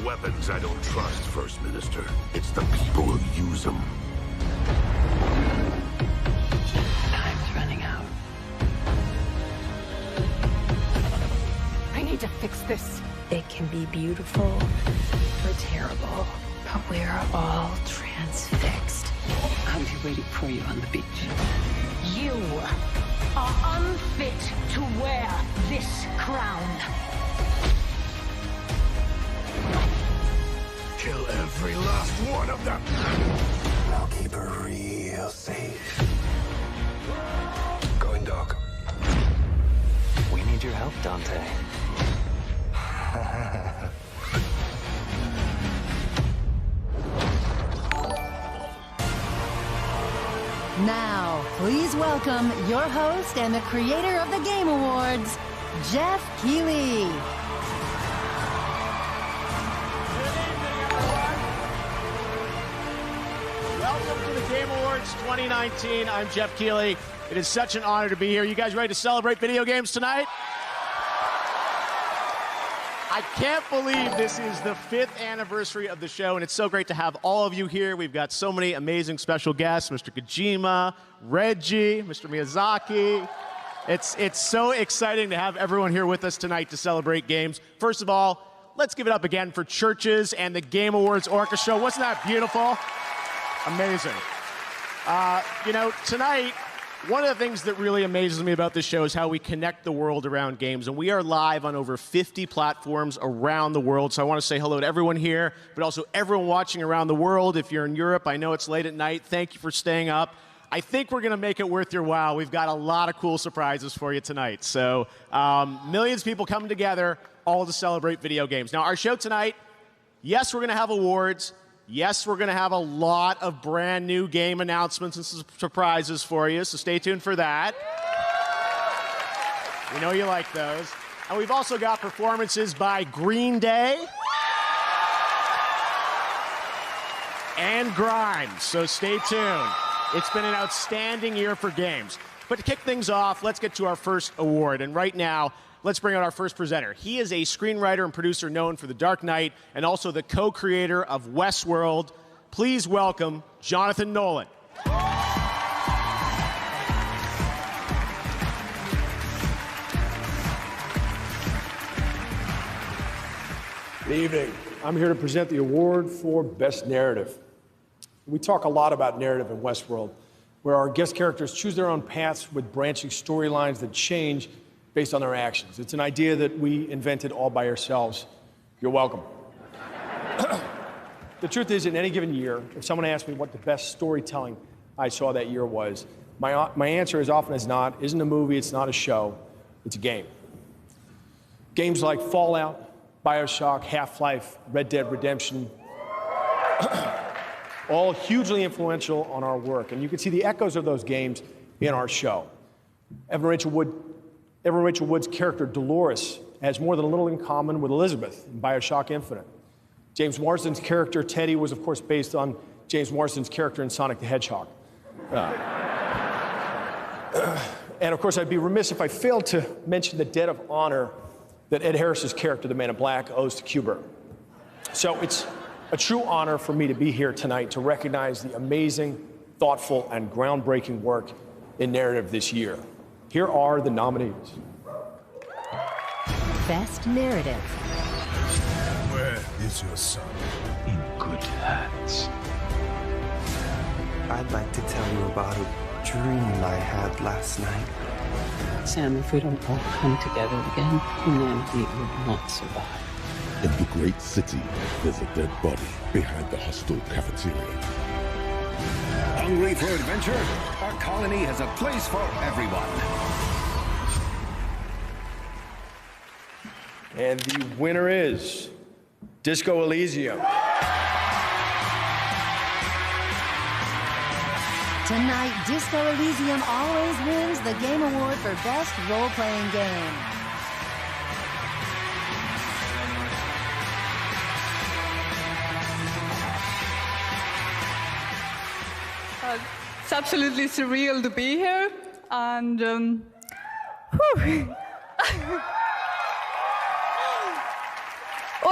weapons I don't trust, First Minister. It's the people who use them. Time's running out. I need to fix this. It can be beautiful or terrible, but we're all transfixed. I'll be waiting for you on the beach. You are unfit to wear this crown. Kill every last one of them. I'll keep her real safe. Going dark. We need your help, Dante. Now, please welcome your host and the creator of the Game Awards, Jeff Keighley. Welcome to the Game Awards 2019. I'm Jeff Keighley. It is such an honor to be here. You guys ready to celebrate video games tonight? I can't believe this is the 5th anniversary of the show, and it's so great to have all of you here. We've got so many amazing special guests, Mr. Kojima, Reggie, Mr. Miyazaki. It's so exciting to have everyone here with us tonight to celebrate games. First of all, let's give it up again for Churches and the Game Awards Orchestra. Wasn't that beautiful? Amazing. Tonight, one of the things that really amazes me about this show is how we connect the world around games. And we are live on over 50 platforms around the world. So I want to say hello to everyone here, but also everyone watching around the world. If you're in Europe, I know it's late at night. Thank you for staying up. I think we're going to make it worth your while. We've got a lot of cool surprises for you tonight. So millions of people coming together, all to celebrate video games. Now, our show tonight, yes, we're going to have awards. Yes, we're going to have a lot of brand new game announcements and surprises for you, so stay tuned for that. We know you like those. And we've also got performances by Green Day and Grimes, so stay tuned. It's been an outstanding year for games. But to kick things off, let's get to our first award. And right now, let's bring out our first presenter. He is a screenwriter and producer known for The Dark Knight and also the co-creator of Westworld. Please welcome Jonathan Nolan. Good evening. I'm here to present the award for Best Narrative. We talk a lot about narrative in Westworld, where our guest characters choose their own paths with branching storylines that change based on their actions. It's an idea that we invented all by ourselves. You're welcome. The truth is, in any given year, if someone asked me what the best storytelling I saw that year was, my answer as often as not isn't a movie, it's not a show, it's a game. Games like Fallout, BioShock, Half-Life, Red Dead Redemption, all hugely influential on our work. And you can see the echoes of those games in our show. Evan Rachel Wood's character Dolores has more than a little in common with Elizabeth in BioShock Infinite. James Marsden's character Teddy was, of course, based on James Marsden's character in Sonic the Hedgehog. And, of course, I'd be remiss if I failed to mention the debt of honor that Ed Harris's character, the Man in Black, owes to Q*bert. So it's a true honor for me to be here tonight to recognize the amazing, thoughtful, and groundbreaking work in narrative this year. Here are the nominees. Best Narrative. Where is your son? In good hands. I'd like to tell you about a dream I had last night. Sam, if we don't all come together again, humanity will not survive. In the great city, there's a dead body behind the hostel cafeteria. Hungry for adventure? Our colony has a place for everyone. And the winner is Disco Elysium. Tonight, Disco Elysium always wins the Game Award for Best Role-Playing Game. It's absolutely surreal to be here, and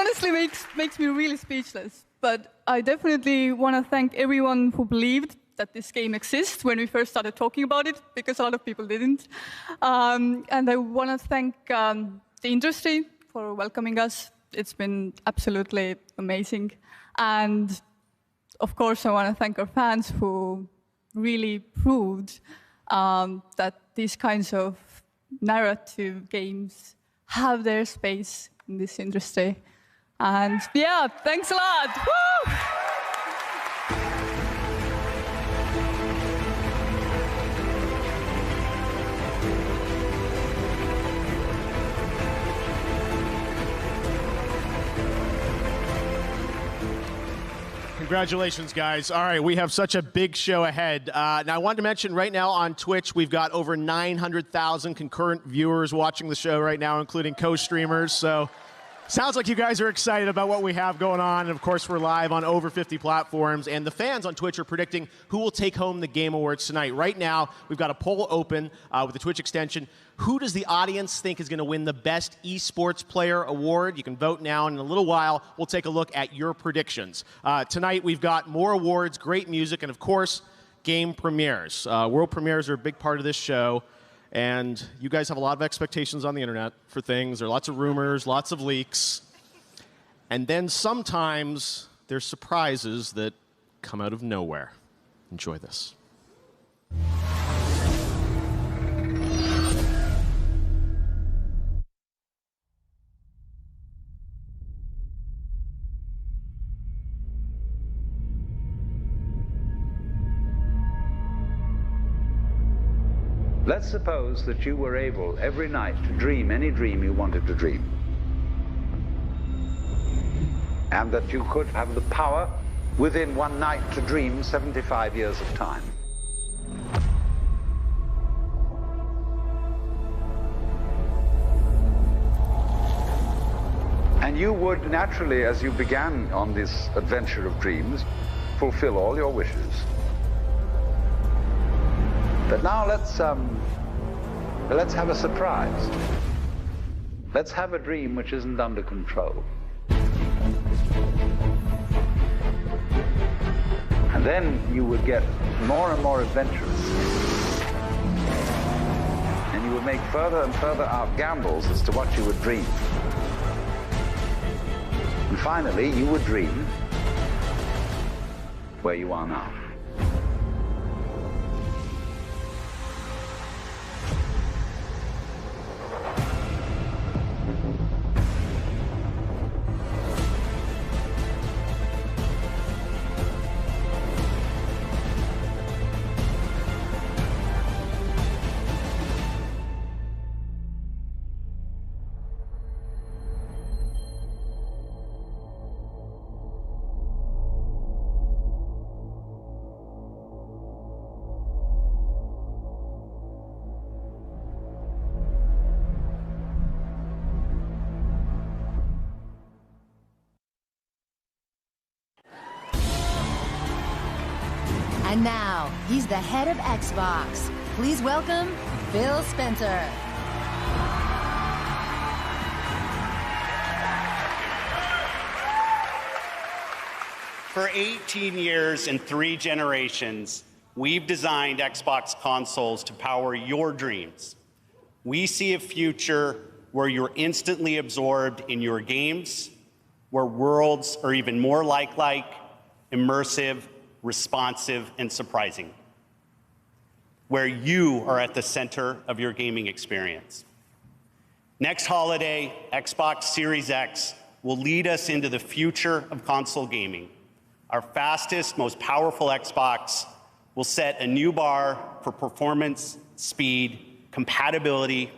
honestly makes me really speechless. But I definitely want to thank everyone who believed that this game exists when we first started talking about it, because a lot of people didn't. And I want to thank the industry for welcoming us. It's been absolutely amazing. And of course, I want to thank our fans who really proved that these kinds of narrative games have their space in this industry. And yeah, thanks a lot. Woo! Congratulations, guys. All right, we have such a big show ahead. Now, I wanted to mention right now on Twitch, we've got over 900,000 concurrent viewers watching the show right now, including co-streamers. So sounds like you guys are excited about what we have going on. And of course, we're live on over 50 platforms. And the fans on Twitch are predicting who will take home the Game Awards tonight. Right now, we've got a poll open with the Twitch extension. Who does the audience think is going to win the Best Esports Player Award? You can vote now, and in a little while, we'll take a look at your predictions. Tonight, we've got more awards, great music, and of course, game premieres. World premieres are a big part of this show. And you guys have a lot of expectations on the internet for things. There are lots of rumors, lots of leaks. And then sometimes there's surprises that come out of nowhere. Enjoy this. Let's suppose that you were able every night to dream any dream you wanted to dream. And that you could have the power within one night to dream 75 years of time. And you would naturally, as you began on this adventure of dreams, fulfill all your wishes. But now let's have a surprise. Let's have a dream which isn't under control. And then you would get more and more adventurous. And you would make further and further out gambles as to what you would dream. And finally, you would dream where you are now. And now, he's the head of Xbox. Please welcome Phil Spencer. For 18 years and 3 generations, we've designed Xbox consoles to power your dreams. We see a future where you're instantly absorbed in your games, where worlds are even more lifelike, immersive, responsive, and surprising, where you are at the center of your gaming experience. Next holiday, Xbox Series X will lead us into the future of console gaming. Our fastest, most powerful Xbox will set a new bar for performance, speed, compatibility.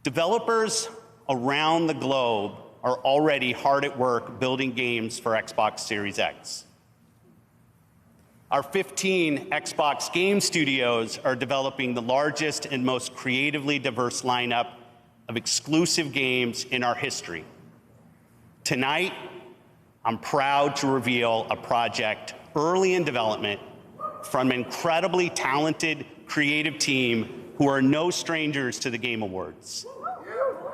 Developers around the globe are already hard at work building games for Xbox Series X. Our 15 Xbox game studios are developing the largest and most creatively diverse lineup of exclusive games in our history. Tonight, I'm proud to reveal a project early in development from an incredibly talented, creative team who are no strangers to the Game Awards.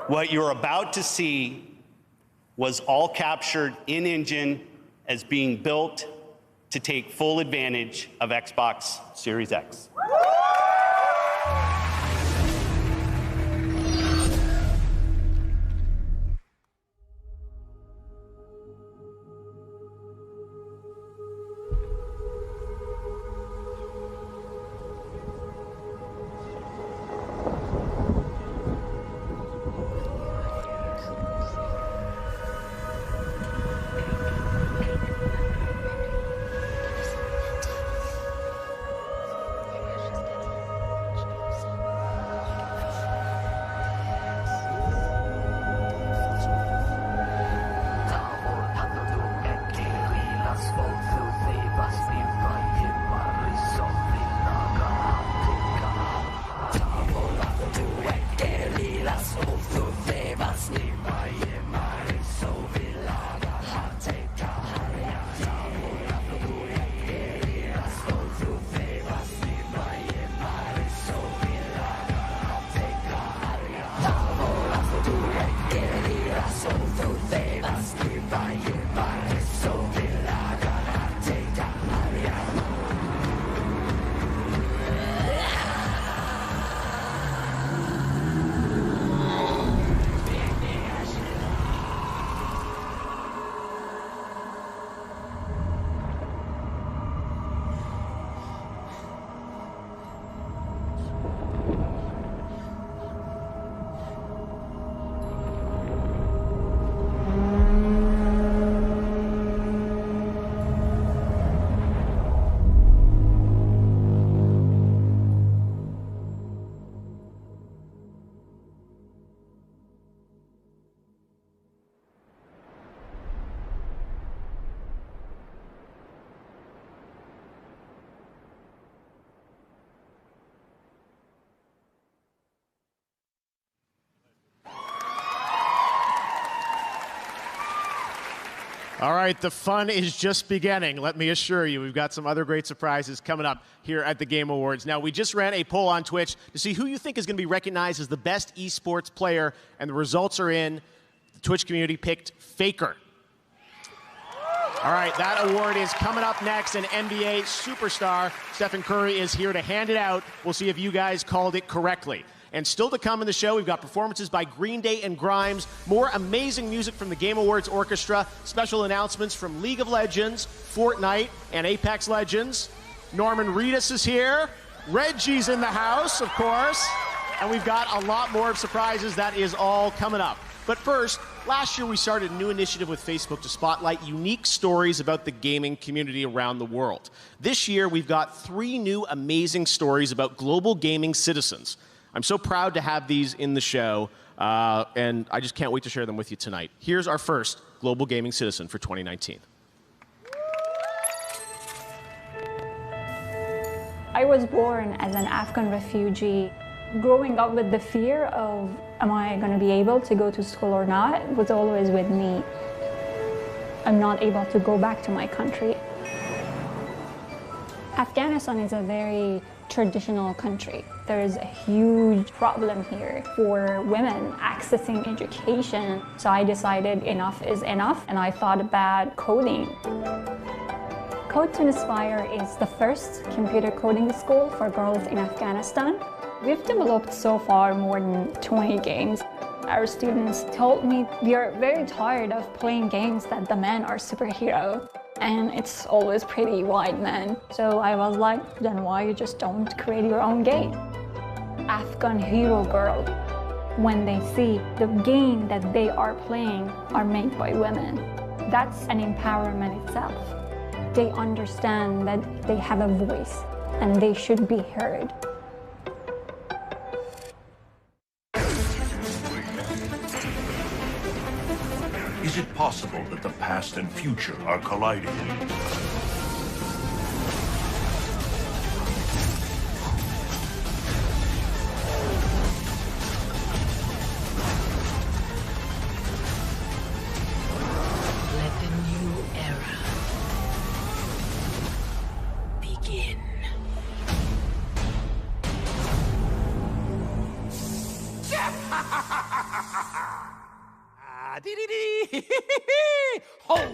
What you're about to see was all captured in-engine as being built to take full advantage of Xbox Series X. All right, the fun is just beginning. Let me assure you, we've got some other great surprises coming up here at the Game Awards. Now, we just ran a poll on Twitch to see who you think is going to be recognized as the best esports player, and the results are in. The Twitch community picked Faker. All right, that award is coming up next. An NBA superstar, Stephen Curry, is here to hand it out. We'll see if you guys called it correctly. And still to come in the show, we've got performances by Green Day and Grimes, more amazing music from the Game Awards Orchestra, special announcements from League of Legends, Fortnite, and Apex Legends. Norman Reedus is here. Reggie's in the house, of course. And we've got a lot more surprises. That is all coming up. But first, last year we started a new initiative with Facebook to spotlight unique stories about the gaming community around the world. This year, we've got 3 new amazing stories about global gaming citizens. I'm so proud to have these in the show, and I just can't wait to share them with you tonight. Here's our first global gaming citizen for 2019. I was born as an Afghan refugee. Growing up with the fear of, am I going to be able to go to school or not, was always with me. I'm not able to go back to my country. Afghanistan is a very traditional country. There is a huge problem here for women accessing education. So I decided enough is enough, and I thought about coding. Code to Inspire is the first computer coding school for girls in Afghanistan. We've developed so far more than 20 games. Our students told me we are very tired of playing games that the men are superheroes. And it's always pretty white men. So I was like, then why you just don't create your own game? Afghan hero girl, when they see the game that they are playing are made by women, that's an empowerment itself. They understand that they have a voice and they should be heard. Is it possible that the past and future are colliding? Let the new era begin. dee ho!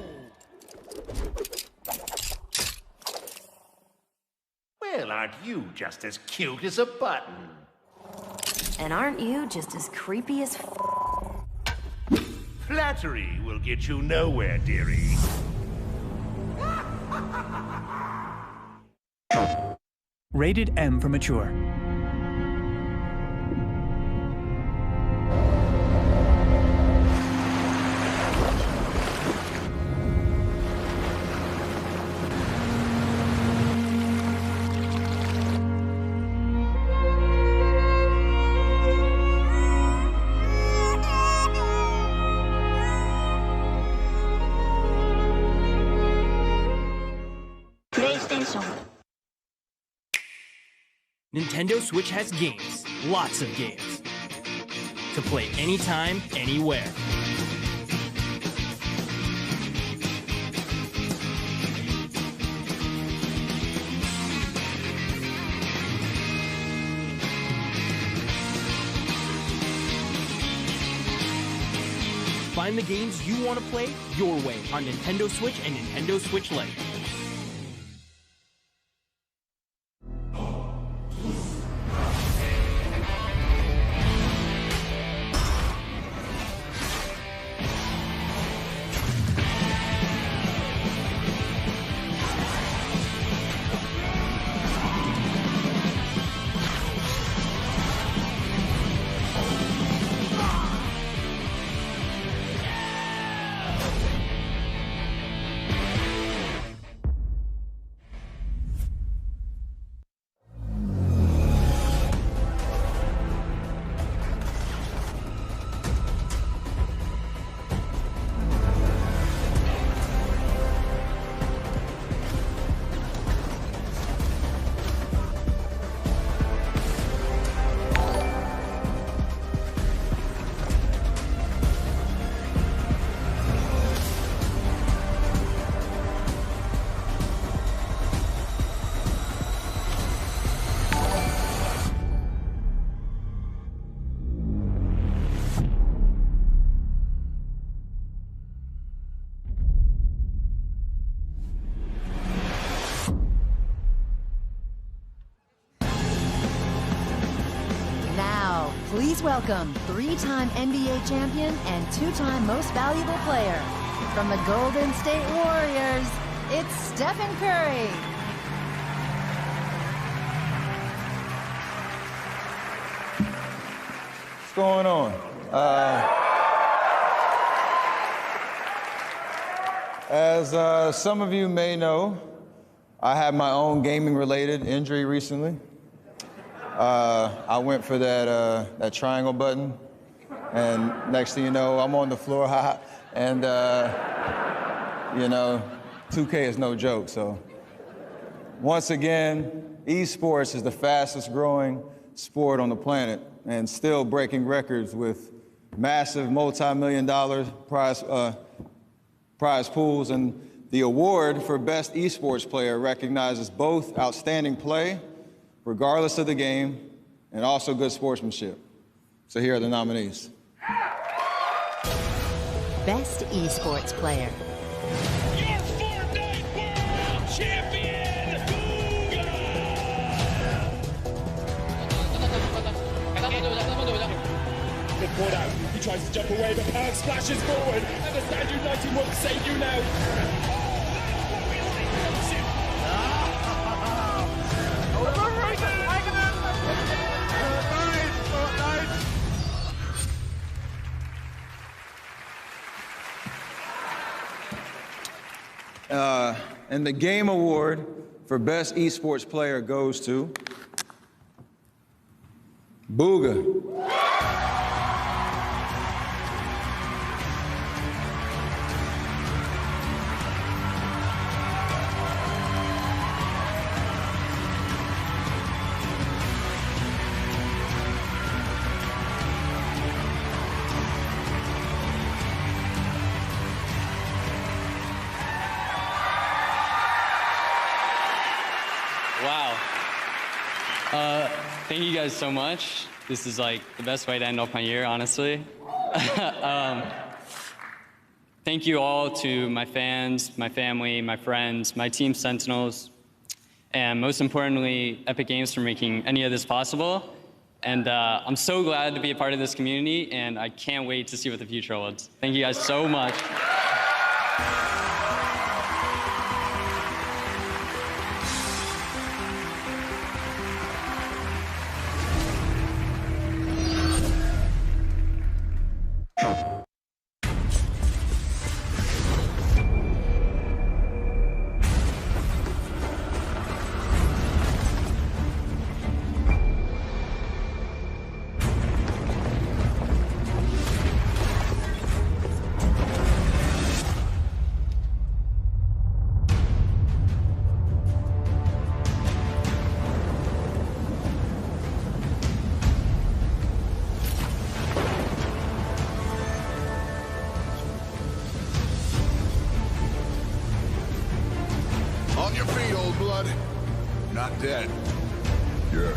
Well, aren't you just as cute as a button? And aren't you just as creepy as Flattery will get you nowhere, dearie. Rated M for mature. Nintendo Switch has games, lots of games, to play anytime, anywhere. Find the games you want to play your way on Nintendo Switch and Nintendo Switch Lite. Please welcome three-time NBA champion and two-time most valuable player. From the Golden State Warriors, it's Stephen Curry. What's going on? As some of you may know, I had my own gaming-related injury recently. I went for that triangle button, and next thing you know, I'm on the floor, and you know, 2K is no joke. So once again, esports is the fastest growing sport on the planet, and still breaking records with massive multi-million-dollar prize pools. And the award for best esports player recognizes both outstanding play, regardless of the game, and also good sportsmanship. So here are the nominees. Best esports player. Your Fortnite World Champion, Booga! Good ball out. He tries to jump away, but Perk splashes forward. Understand United won't save you now. And the game award for best esports player goes to Booga. Wow. Thank you guys so much. This is like the best way to end off my year, honestly. Thank you all to my fans, my family, my friends, my team Sentinels, and most importantly, Epic Games for making any of this possible. And I'm so glad to be a part of this community, and I can't wait to see what the future holds. Thank you guys so much. On your feet, old blood. Not dead. Yet.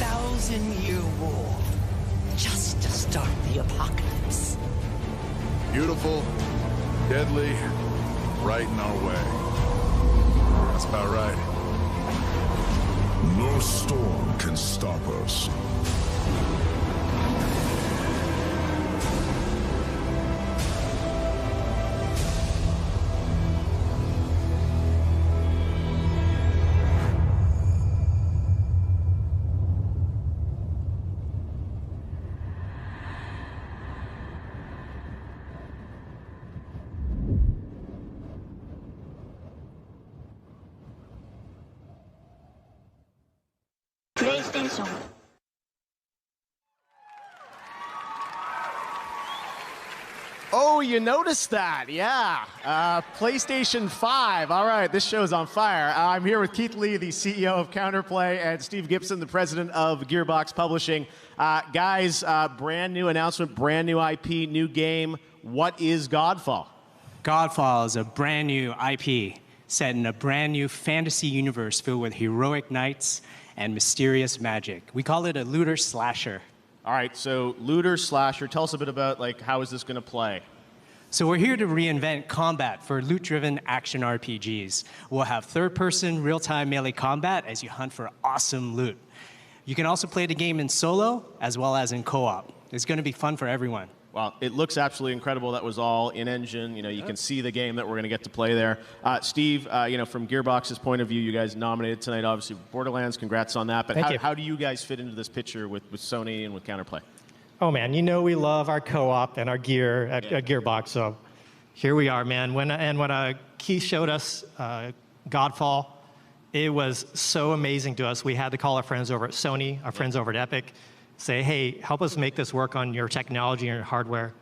1,000-year war. Just to start the apocalypse. Beautiful, deadly, right in our way. That's about right. No storm can stop us. PlayStation. Oh, you noticed that, yeah. PlayStation 5. All right, this show's on fire. I'm here with Keith Lee, the CEO of Counterplay, and Steve Gibson, the president of Gearbox Publishing. Guys, brand new announcement, brand new IP, new game. What is Godfall? Godfall is a brand new IP set in a brand new fantasy universe filled with heroic knights and mysterious magic. We call it a looter slasher. All right, so looter slasher. Tell us a bit about how is this going to play? So we're here to reinvent combat for loot-driven action RPGs. We'll have third-person, real-time melee combat as you hunt for awesome loot. You can also play the game in solo as well as in co-op. It's going to be fun for everyone. Well, it looks absolutely incredible. That was all in-engine. You can see the game that we're going to get to play there. Steve, from Gearbox's point of view, you guys nominated tonight, obviously, Borderlands. Congrats on that. But how do you guys fit into this picture with Sony and with Counterplay? Oh, man, we love our co-op and our gear at Gearbox, so here we are, man. When Keith showed us Godfall, it was so amazing to us. We had to call our friends over at Sony, our friends over at Epic, say, hey, help us make this work on your technology and your hardware.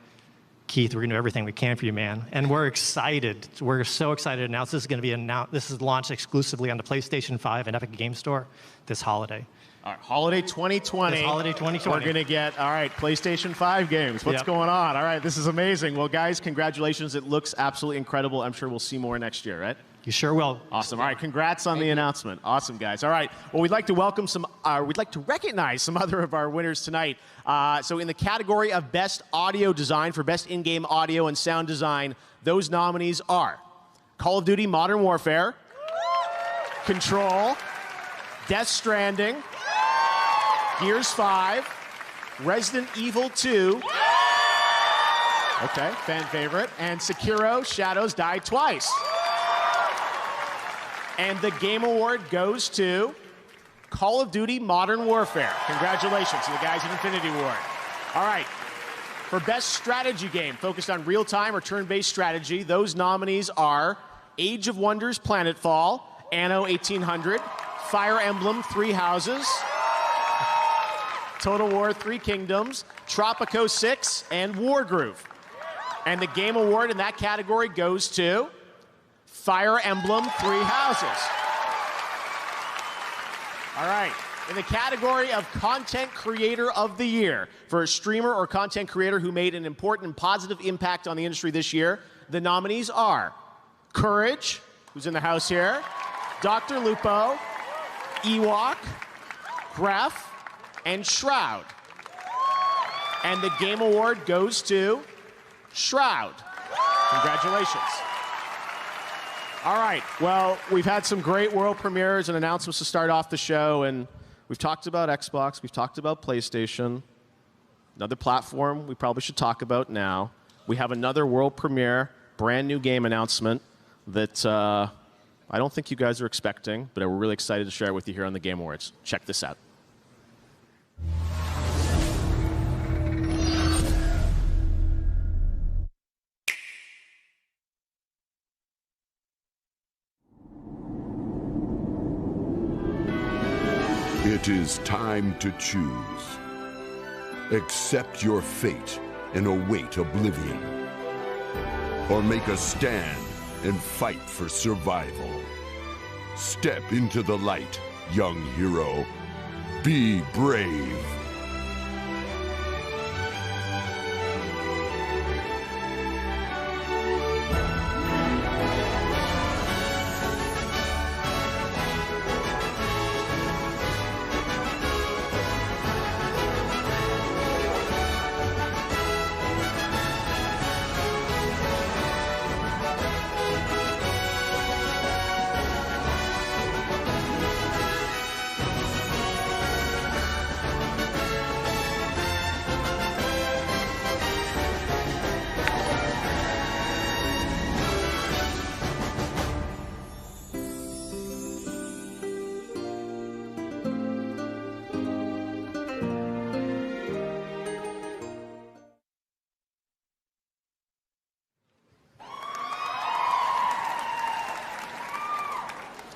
Keith, we're going to do everything we can for you, man. And we're excited. We're so excited to announce this is going to be this is launched exclusively on the PlayStation 5 and Epic Game Store this holiday. All right, holiday 2020. This holiday 2020. We're going to get, PlayStation 5 games. What's going on? All right, this is amazing. Well, guys, congratulations. It looks absolutely incredible. I'm sure we'll see more next year, right? You sure will. Awesome. All right, congrats on the announcement. Awesome, guys. All right, well, we'd like to recognize some other of our winners tonight. So in the category of Best Audio Design for Best In-Game Audio and Sound Design, those nominees are Call of Duty Modern Warfare, Control, Death Stranding, Gears 5, Resident Evil 2, okay, fan favorite, and Sekiro Shadows Die Twice. And the Game Award goes to Call of Duty Modern Warfare. Congratulations to the guys at Infinity Ward. All right, for Best Strategy Game, focused on real-time or turn-based strategy, those nominees are Age of Wonders Planetfall, Anno 1800, Fire Emblem Three Houses, Total War Three Kingdoms, Tropico 6, and Wargroove. And the Game Award in that category goes to Fire Emblem Three Houses. All right, in the category of Content Creator of the Year, for a streamer or content creator who made an important and positive impact on the industry this year, the nominees are Courage, who's in the house here, Dr. Lupo, Ewok, Gref, and Shroud. And the Game Award goes to Shroud. Congratulations. All right, well, we've had some great world premieres and announcements to start off the show, and we've talked about Xbox, we've talked about PlayStation. Another platform we probably should talk about now. We have another world premiere, brand new game announcement that I don't think you guys are expecting, but we're really excited to share it with you here on the Game Awards. Check this out. It is time to choose. Accept your fate and await oblivion. Or make a stand and fight for survival. Step into the light, young hero. Be brave.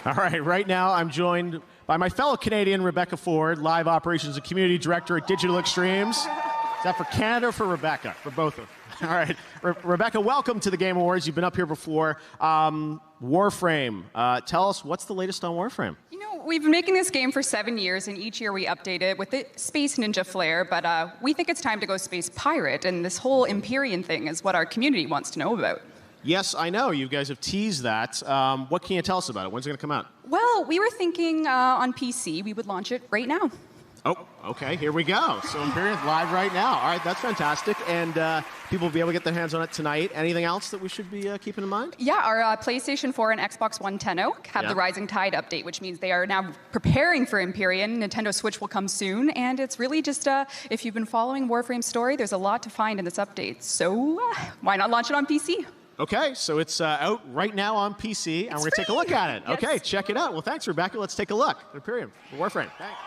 All right now I'm joined by my fellow Canadian, Rebecca Ford, Live Operations and Community Director at Digital Extremes. Is that for Canada or for Rebecca? For both of them. All right, Rebecca, welcome to the Game Awards. You've been up here before. Warframe, tell us, what's the latest on Warframe? You know, we've been making this game for 7 years, and each year we update it with the Space Ninja flair, but we think it's time to go Space Pirate, and this whole Empyrean thing is what our community wants to know about. Yes, I know. You guys have teased that. What can you tell us about it? When's it going to come out? Well, we were thinking on PC we would launch it right now. Oh, okay, here we go. So Empyrean live right now. All right, that's fantastic. And people will be able to get their hands on it tonight. Anything else that we should be keeping in mind? Yeah, our PlayStation 4 and Xbox One Tenno have the Rising Tide update, which means they are now preparing for Empyrean. Nintendo Switch will come soon, and it's really just, if you've been following Warframe's story, there's a lot to find in this update. So why not launch it on PC? Okay, so it's out right now on PC, and we're going to take a look at it. Yes. Okay, check it out. Well, thanks, Rebecca. Let's take a look. Empyrean, Warframe. Thanks.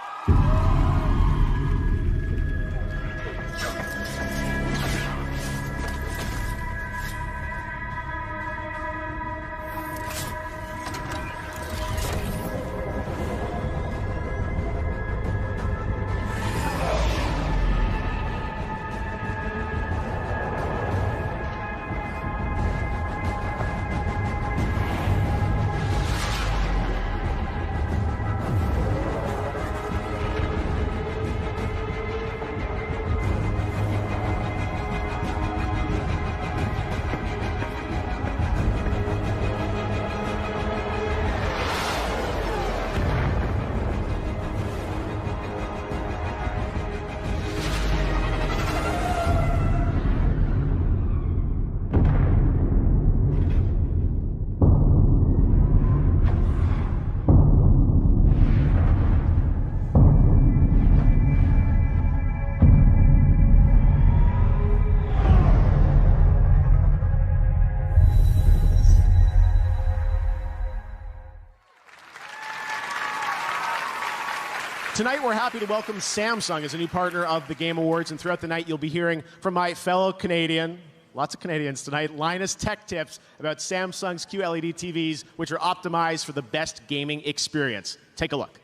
Tonight, we're happy to welcome Samsung as a new partner of the Game Awards, and throughout the night, you'll be hearing from my fellow Canadian, lots of Canadians tonight, Linus Tech Tips about Samsung's QLED TVs, which are optimized for the best gaming experience. Take a look.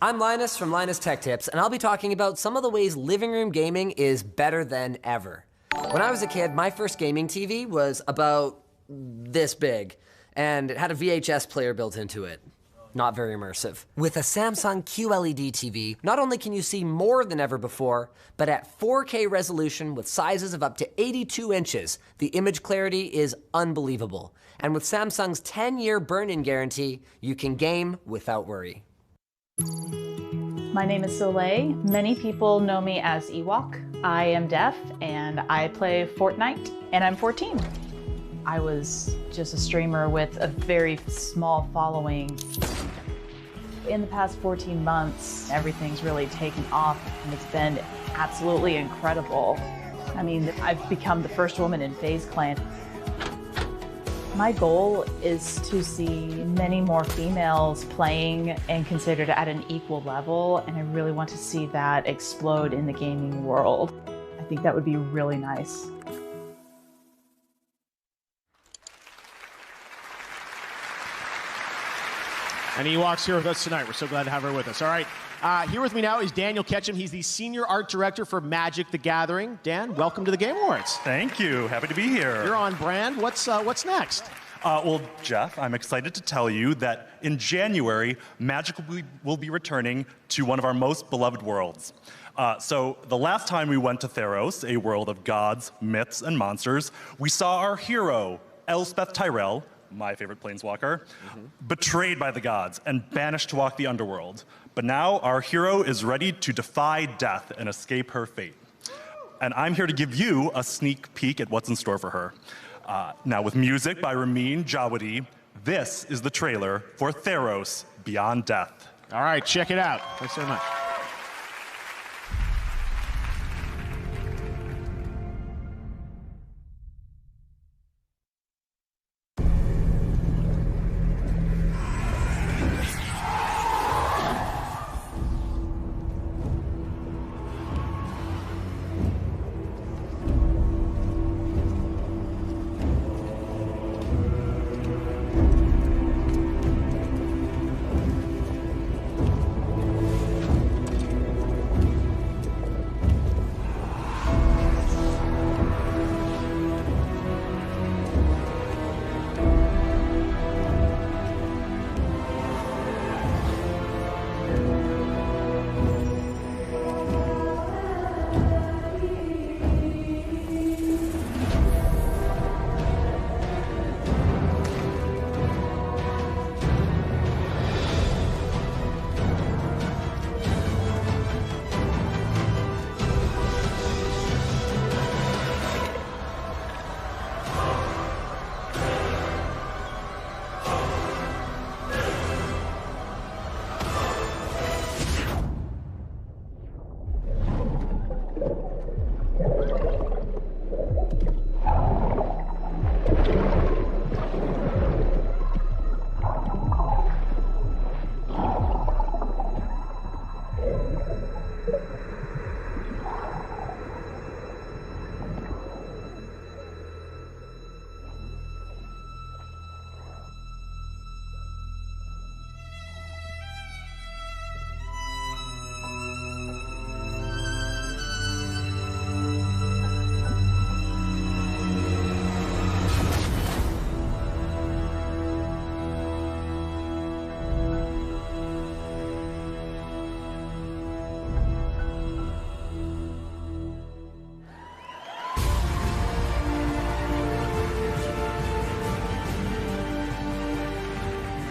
I'm Linus from Linus Tech Tips, and I'll be talking about some of the ways living room gaming is better than ever. When I was a kid, my first gaming TV was about this big, and it had a VHS player built into it. Not very immersive. With a Samsung QLED TV, not only can you see more than ever before, but at 4K resolution with sizes of up to 82 inches, the image clarity is unbelievable. And with Samsung's 10-year burn-in guarantee, you can game without worry. My name is Soleil. Many people know me as Ewok. I am deaf and I play Fortnite and I'm 14. I was just a streamer with a very small following. In the past 14 months, everything's really taken off and it's been absolutely incredible. I mean, I've become the first woman in FaZe Clan. My goal is to see many more females playing and considered at an equal level, and I really want to see that explode in the gaming world. I think that would be really nice. And Ewok's here with us tonight. We're so glad to have her with us. All right, here with me now is Daniel Ketchum. He's the Senior Art Director for Magic the Gathering. Dan, welcome to the Game Awards. Thank you. Happy to be here. You're on brand. What's next? Well, Jeff, I'm excited to tell you that in January, Magic will be returning to one of our most beloved worlds. So the last time we went to Theros, a world of gods, myths, and monsters, we saw our hero, Elspeth Tyrell, my favorite planeswalker, betrayed by the gods and banished to walk the underworld. But now our hero is ready to defy death and escape her fate. And I'm here to give you a sneak peek at what's in store for her. Now with music by Ramin Djawadi, this is the trailer for Theros Beyond Death. All right, check it out. Thanks very much.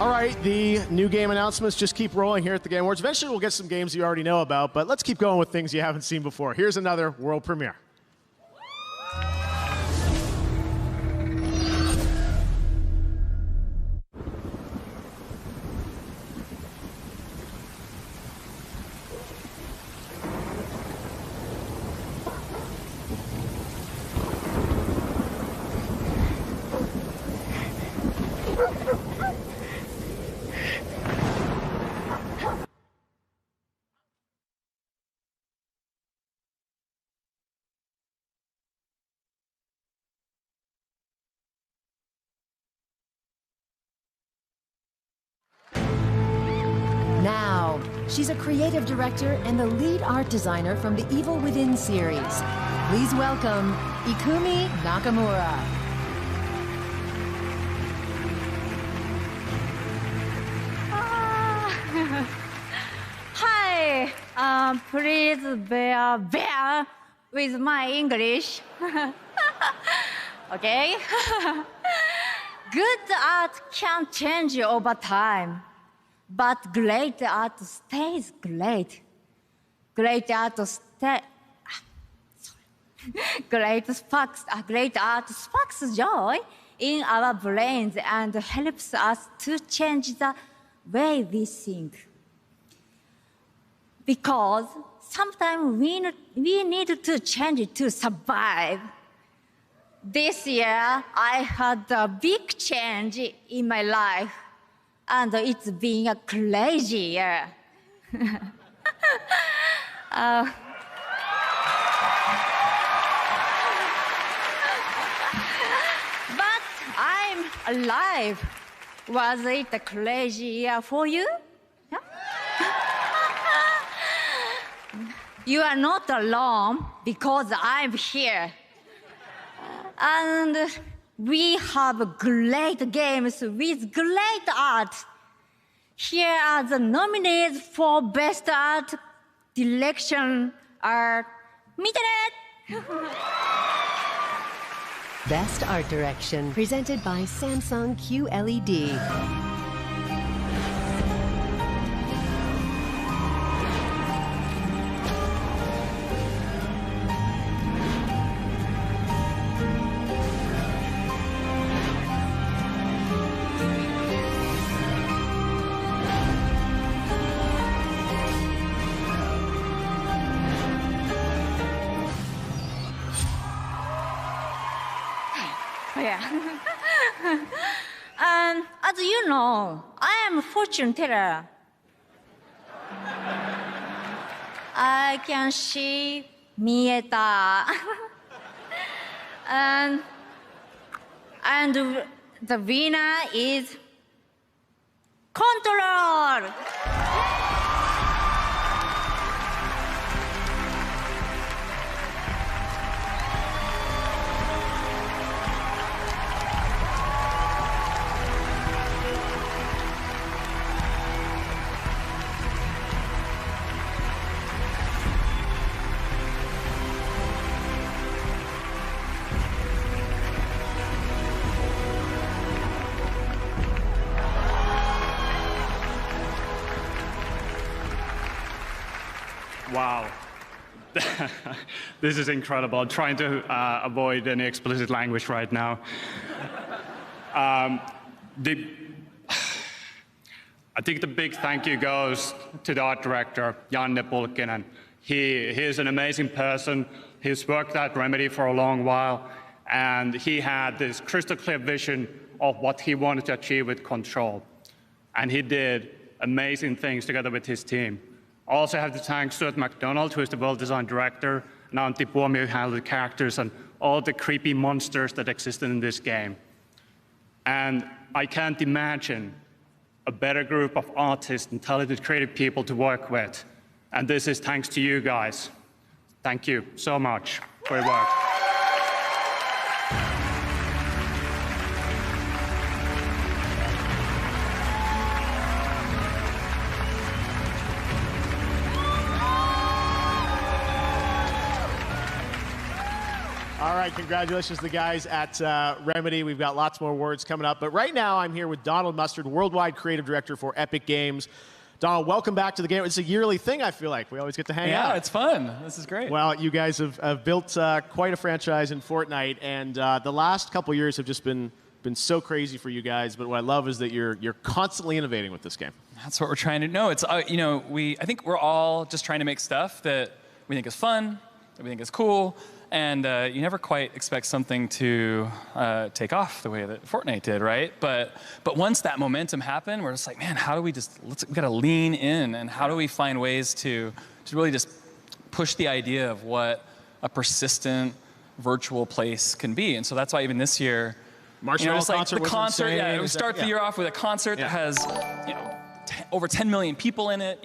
All right, the new game announcements just keep rolling here at the Game Awards. Eventually we'll get some games you already know about, but let's keep going with things you haven't seen before. Here's another world premiere. Now, she's a creative director and the lead art designer from the Evil Within series. Please welcome Ikumi Nakamura. Hi, please bear with my English. Okay? Good art can change over time, but great art stays great great art sparks joy in our brains and helps us to change the way we think. Because sometimes we need to change it to survive. This year, I had a big change in my life, and it's been a crazy year. But I'm alive. Was it a crazy year for you? Yeah? You are not alone because I'm here. And we have great games with great art. Here are the nominees for Best Art Direction art. Best Art Direction, presented by Samsung QLED. As you know, I am a fortune teller. I can see mieta. and the winner is control. Wow. This is incredible. I'm trying to avoid any explicit language right now. I think the big thank you goes to the art director, Janne Pulkkinen. He is an amazing person. He's worked at Remedy for a long while, and he had this crystal clear vision of what he wanted to achieve with Control. And he did amazing things together with his team. I also have to thank Stuart McDonald, who is the world design director, and Antti Puomi, who handled the characters and all the creepy monsters that existed in this game. And I can't imagine a better group of artists and talented creative people to work with. And this is thanks to you guys. Thank you so much for your work. All right, congratulations to the guys at Remedy. We've got lots more awards coming up. But right now, I'm here with Donald Mustard, Worldwide Creative Director for Epic Games. Donald, welcome back to the game. It's a yearly thing, I feel like. We always get to hang out. Yeah, it's fun. This is great. Well, you guys have built quite a franchise in Fortnite, and the last couple years have just been so crazy for you guys. But what I love is that you're constantly innovating with this game. That's what we're trying to know. It's I think we're all just trying to make stuff that we think is fun, that we think is cool. And you never quite expect something to take off the way that Fortnite did, right? But once that momentum happened, we're just like, man, how do we we gotta lean in, and how do we find ways to really just push the idea of what a persistent virtual place can be? And so that's why even this year, Marshmallow concert was insane. Yeah, we start the year off with a concert that has, over 10 million people in it.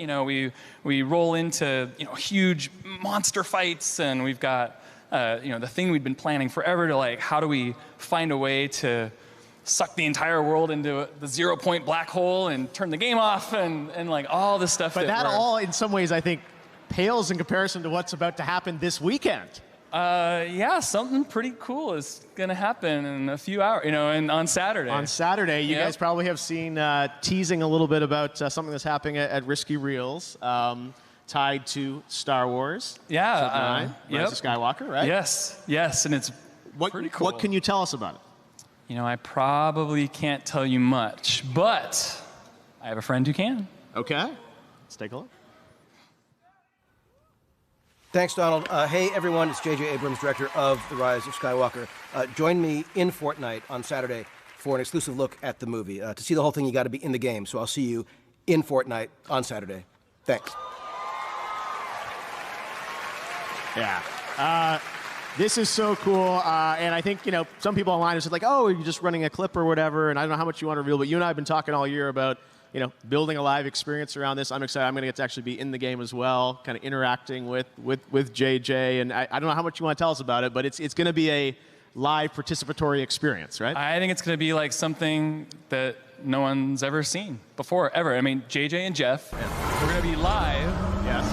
We roll into huge monster fights, and we've got the thing we'd been planning forever to how do we find a way to suck the entire world into the 0-point black hole and turn the game off and all this stuff. But that all, in some ways, I think, pales in comparison to what's about to happen this weekend. Yeah, something pretty cool is going to happen in a few hours, and on Saturday. On Saturday, you guys probably have seen teasing a little bit about something that's happening at Risky Reels. tied to Star Wars. Yeah. Rise of Skywalker, right? Yes, and it's pretty cool. What can you tell us about it? You know, I probably can't tell you much, but I have a friend who can. Okay. Let's take a look. Thanks, Donald. Hey, everyone. It's J.J. Abrams, director of The Rise of Skywalker. Join me in Fortnite on Saturday for an exclusive look at the movie. To see the whole thing, you got to be in the game. So I'll see you in Fortnite on Saturday. Thanks. Yeah. This is so cool. And I think, some people online have said, like, oh, you're just running a clip or whatever. And I don't know how much you want to reveal, but you and I have been talking all year about building a live experience around this. I'm excited. I'm going to get to actually be in the game as well, kind of interacting with JJ. And I don't know how much you want to tell us about it, but it's going to be a live participatory experience, right? I think it's going to be like something that no one's ever seen before, ever. I mean, JJ and Jeff, we're going to be live. Yes.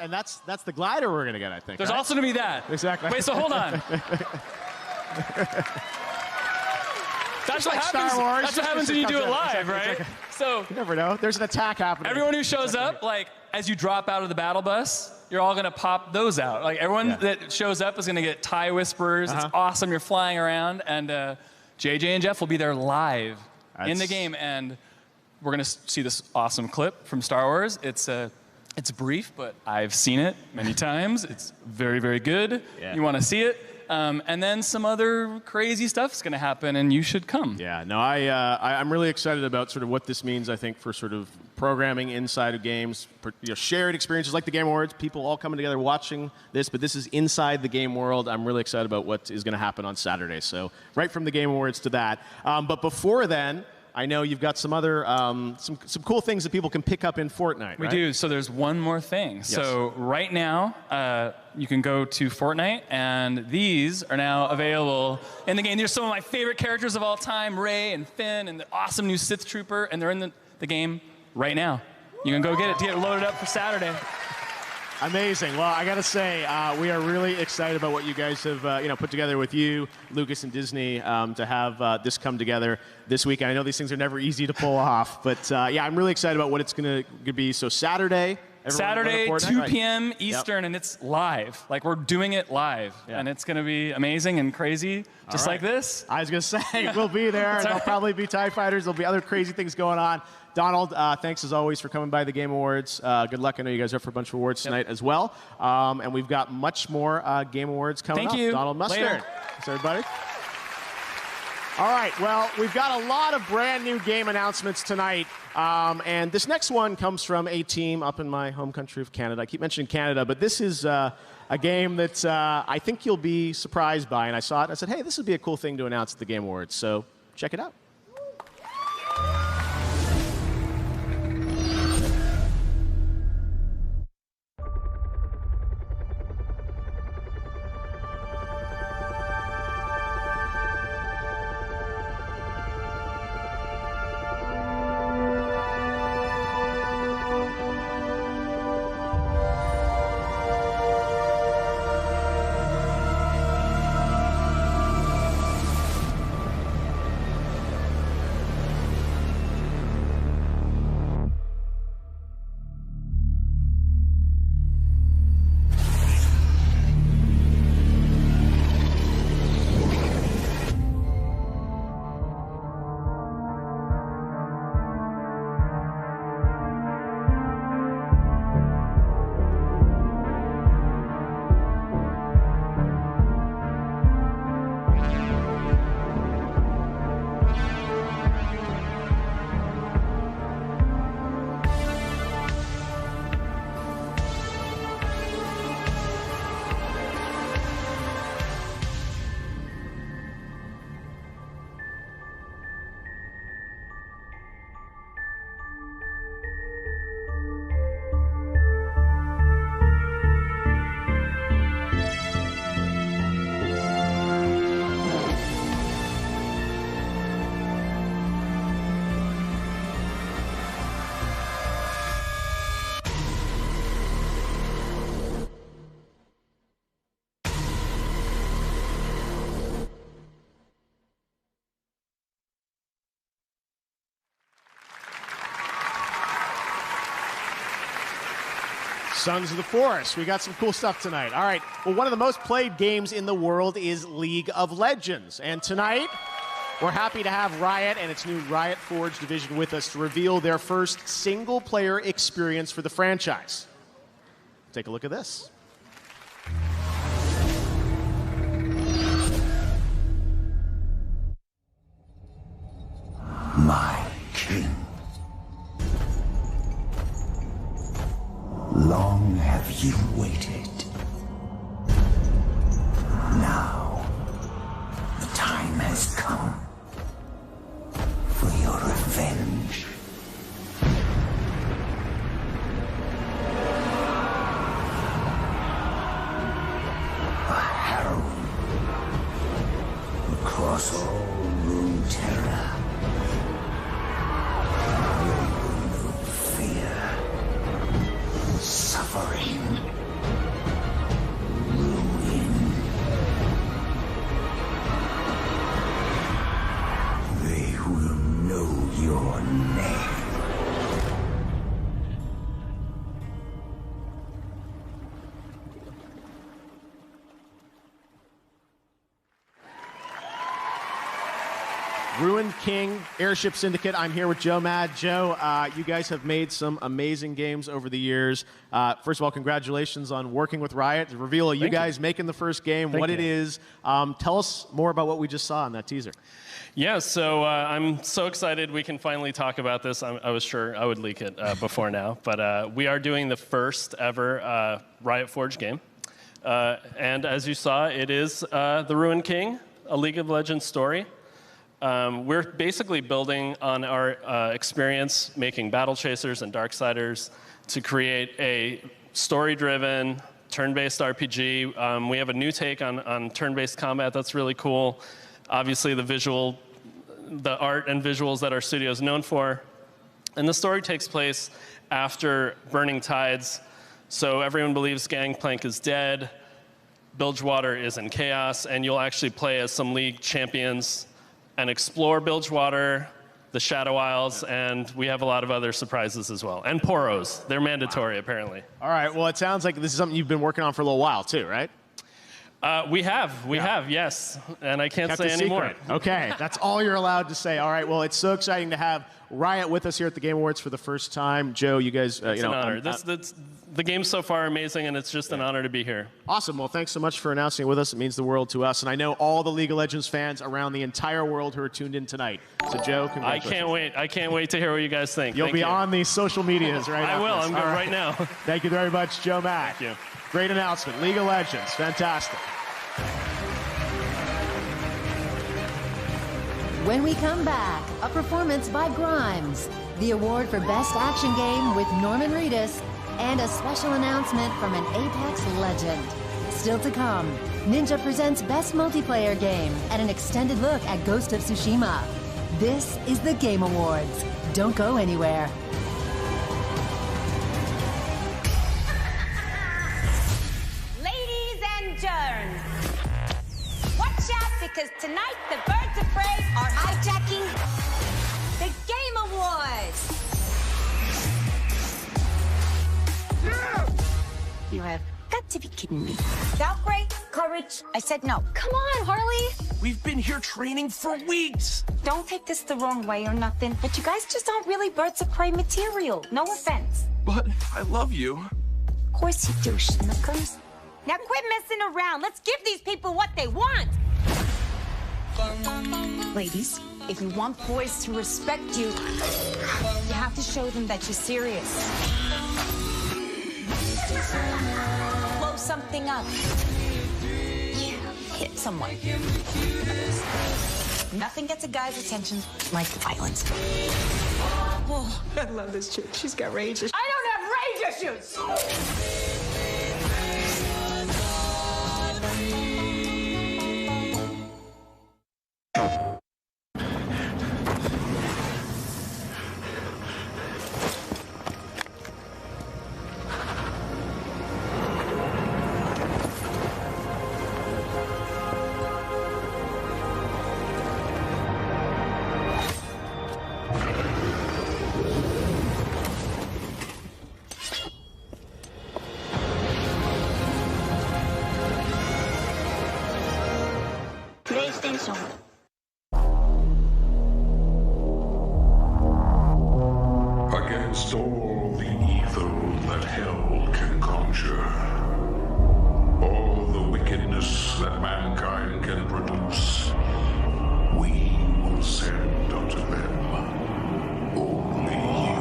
And that's the glider we're going to get, I think. There's also going to be that. Exactly. Wait, so hold on. That's what happens. Star Wars. That's what happens when you do it live, right? So you never know. There's an attack happening. Everyone who shows up, like as you drop out of the battle bus, you're all gonna pop those out. Like everyone that shows up is gonna get tie whisperers. It's awesome. You're flying around, and JJ and Jeff will be there live in the game, and we're gonna see this awesome clip from Star Wars. It's brief, but I've seen it many times. It's very, very good. You want to see it. And then some other crazy stuff is going to happen, and you should come. Yeah, no, I'm really excited about sort of what this means, I think, for sort of programming inside of games, shared experiences like the Game Awards, people all coming together watching this, but this is inside the game world. I'm really excited about what is going to happen on Saturday. So right from the Game Awards to that. But before then, I know you've got some other, some cool things that people can pick up in Fortnite, We do. So there's one more thing. Yes. So right now, you can go to Fortnite, and these are now available in the game. These are some of my favorite characters of all time, Rey and Finn, and the awesome new Sith Trooper, and they're in the game right now. You can go get it to get loaded up for Saturday. Amazing. Well, I got to say, we are really excited about what you guys have put together with you, Lucas and Disney, to have this come together this week. And I know these things are never easy to pull off, but I'm really excited about what it's going to be. So Saturday, 2 p.m. Eastern, and it's live. Like, we're doing it live, and it's going to be amazing and crazy, just like this. I was going to say, we'll be there, and there'll probably be TIE Fighters. There'll be other crazy things going on. Donald, thanks as always for coming by the Game Awards. Good luck. I know you guys are up for a bunch of awards tonight as well. And we've got much more Game Awards coming up. Thank you. Donald Mustard. Later. Thanks, everybody. All right, well, we've got a lot of brand new game announcements tonight. And this next one comes from a team up in my home country of Canada. I keep mentioning Canada, but this is a game that I think you'll be surprised by. And I saw it, and I said, hey, this would be a cool thing to announce at the Game Awards. So check it out. Sons of the Forest. We got some cool stuff tonight. All right. Well, one of the most played games in the world is League of Legends. And tonight, we're happy to have Riot and its new Riot Forge division with us to reveal their first single-player experience for the franchise. Take a look at this. My king. Long have you waited. Now, the time has come for your revenge. A herald across all Runeterra. Suffering, ruin. They will know your name. Ruined King, Airship Syndicate. I'm here with Joe Mad. Joe, you guys have made some amazing games over the years. First of all, congratulations on working with Riot. To reveal you guys making the first game, what it is. Tell us more about what we just saw in that teaser. Yeah, so I'm so excited we can finally talk about this. I was sure I would leak it before now, but we are doing the first ever Riot Forge game. And as you saw, it is The Ruined King, a League of Legends story. We're basically building on our experience making Battle Chasers and Darksiders to create a story-driven, turn-based RPG. We have a new take on turn-based combat that's really cool. Obviously, the art and visuals that our studio is known for. And the story takes place after Burning Tides. So everyone believes Gangplank is dead, Bilgewater is in chaos, and you'll actually play as some League champions and explore Bilgewater, the Shadow Isles, and we have a lot of other surprises as well. And Poros. They're mandatory, apparently. All right. Well, it sounds like this is something you've been working on for a little while, too, right? We have, yes. And I can't say any more. Okay, that's all you're allowed to say. All right, well, it's so exciting to have Riot with us here at the Game Awards for the first time. Joe, you guys, it's an honor. The games so far are amazing, and it's just an honor to be here. Awesome. Well, thanks so much for announcing it with us. It means the world to us. And I know all the League of Legends fans around the entire world who are tuned in tonight. So, Joe, congratulations. I can't wait. I can't wait to hear what you guys think. You'll be on these social medias right now. I will. I'm good right now. Thank you very much, Joe Mack. Thank you. Great announcement. League of Legends. Fantastic. When we come back, a performance by Grimes, the award for Best Action Game with Norman Reedus, and a special announcement from an Apex legend. Still to come, Ninja presents Best Multiplayer Game and an extended look at Ghost of Tsushima. This is the Game Awards. Don't go anywhere. Ladies and germs, watch out because tonight the birds of prey are hijacking the Game Awards. You have got to be kidding me. Valkyrie, courage. I said no. Come on, Harley. We've been here training for weeks. Don't take this the wrong way or nothing, but you guys just aren't really birds of prey material. No offense. But I love you. Of course you do, Schnookums. Now quit messing around. Let's give these people what they want. Ladies, if you want boys to respect you, you have to show them that you're serious. Blow something up. Hit someone. Nothing gets a guy's attention like violence. Oh, I love this chick. She's got rage issues. I don't have rage issues! テンション。Against all the evil that hell can conjure, all the wickedness that mankind can produce, we will send unto them only you.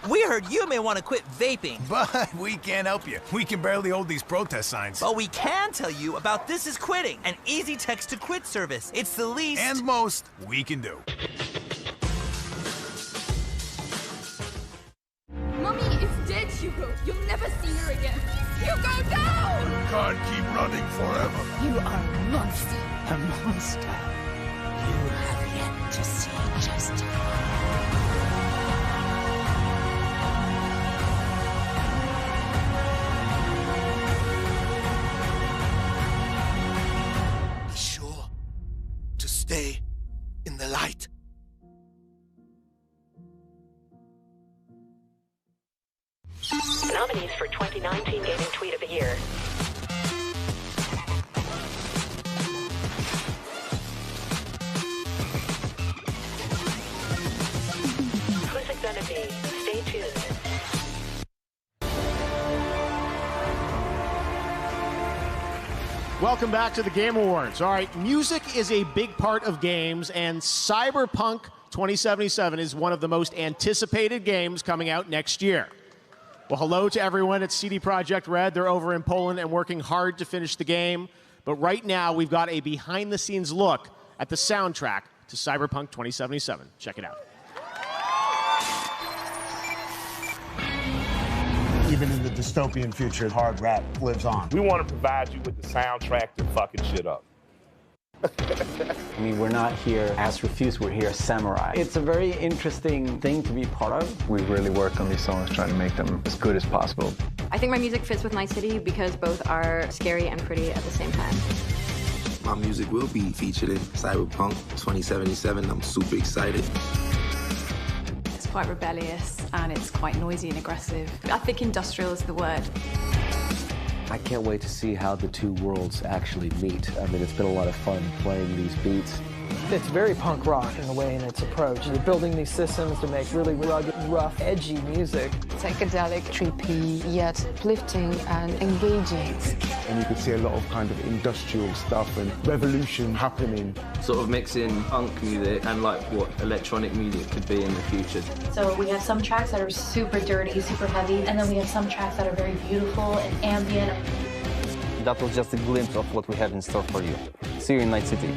We heard you may want to quit vaping. But we can't help you. We can barely hold these protest signs. But we can tell you about This Is Quitting, an easy text-to-quit service. It's the least... and most we can do. Mommy is dead, Hugo. You'll never see her again. Hugo, no! You can't keep running forever. You are a monster. A monster. You have yet to see just Be sure to stay in the light. Nominees for 2019 Gaming Tweet of the Year. Who's it gonna be? Stay tuned. Welcome back to the Game Awards. All right, music is a big part of games, and Cyberpunk 2077 is one of the most anticipated games coming out next year. Well, hello to everyone at CD Projekt Red. They're over in Poland and working hard to finish the game. But right now, we've got a behind-the-scenes look at the soundtrack to Cyberpunk 2077. Check it out. Even in the dystopian future, hard rap lives on. We want to provide you with the soundtrack to fucking shit up. I mean, we're not here as refused, we're here as samurai. It's a very interesting thing to be part of. We really work on these songs, trying to make them as good as possible. I think my music fits with Night City because both are scary and pretty at the same time. My music will be featured in Cyberpunk 2077. I'm super excited. It's quite rebellious and it's quite noisy and aggressive. I think industrial is the word. I can't wait to see how the two worlds actually meet. I mean, it's been a lot of fun playing these beats. It's very punk rock in a way in its approach. You're building these systems to make really rugged, rough, edgy music. Psychedelic, trippy, yet uplifting and engaging. And you can see a lot of kind of industrial stuff and revolution happening. Sort of mixing punk music and like what electronic music could be in the future. So we have some tracks that are super dirty, super heavy, and then we have some tracks that are very beautiful and ambient. That was just a glimpse of what we have in store for you. See you in Night City.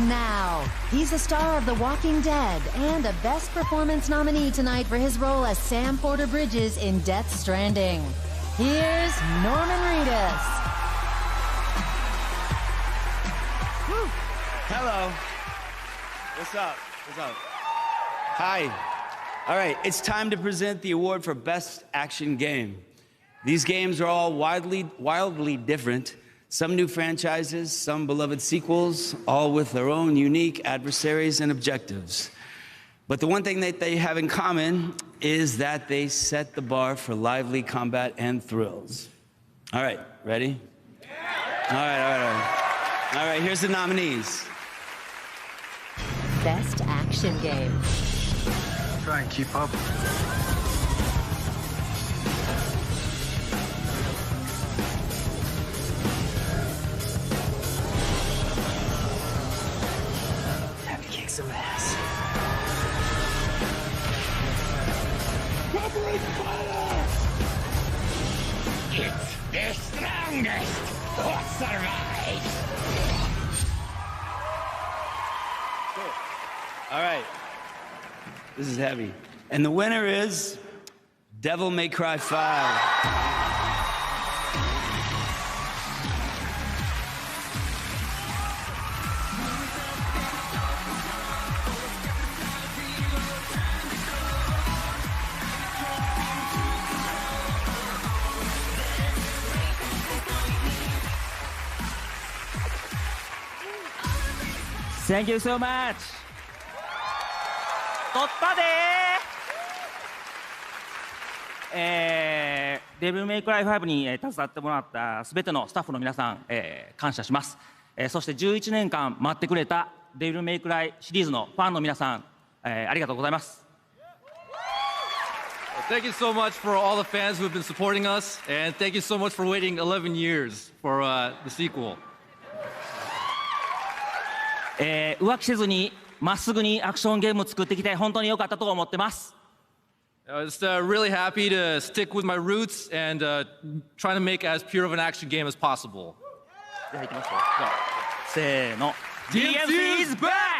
And now, he's the star of The Walking Dead and a Best Performance nominee tonight for his role as Sam Porter Bridges in Death Stranding. Here's Norman Reedus. Hello. What's up? What's up? Hi. All right, it's time to present the award for Best Action Game. These games are all wildly different. Some new franchises, some beloved sequels, all with their own unique adversaries and objectives. But the one thing that they have in common is that they set the bar for lively combat and thrills. All right, ready? All right, here's the nominees. Best Action Game. Try and keep up. Kick some ass. Covering fire! It's the strongest that survives. All right, this is heavy. And the winner is Devil May Cry 5. Thank you so much. 取ったでー。デビルメイクライ5に携わってもらったすべてのスタッフの皆さん、感謝します。そして11年間待ってくれたデビルメイクライシリーズのファンの皆さん、ありがとうございます。Thank you so much for all the fans who have been supporting us, and thank you so much for waiting 11 years for the sequel. 浮気せずにまっすぐにアクションゲームを作ってきて本当に良かったと思ってます。Just really happy to stick with my roots and trying to make as pure of an action game as possible. せーの。DMC is back!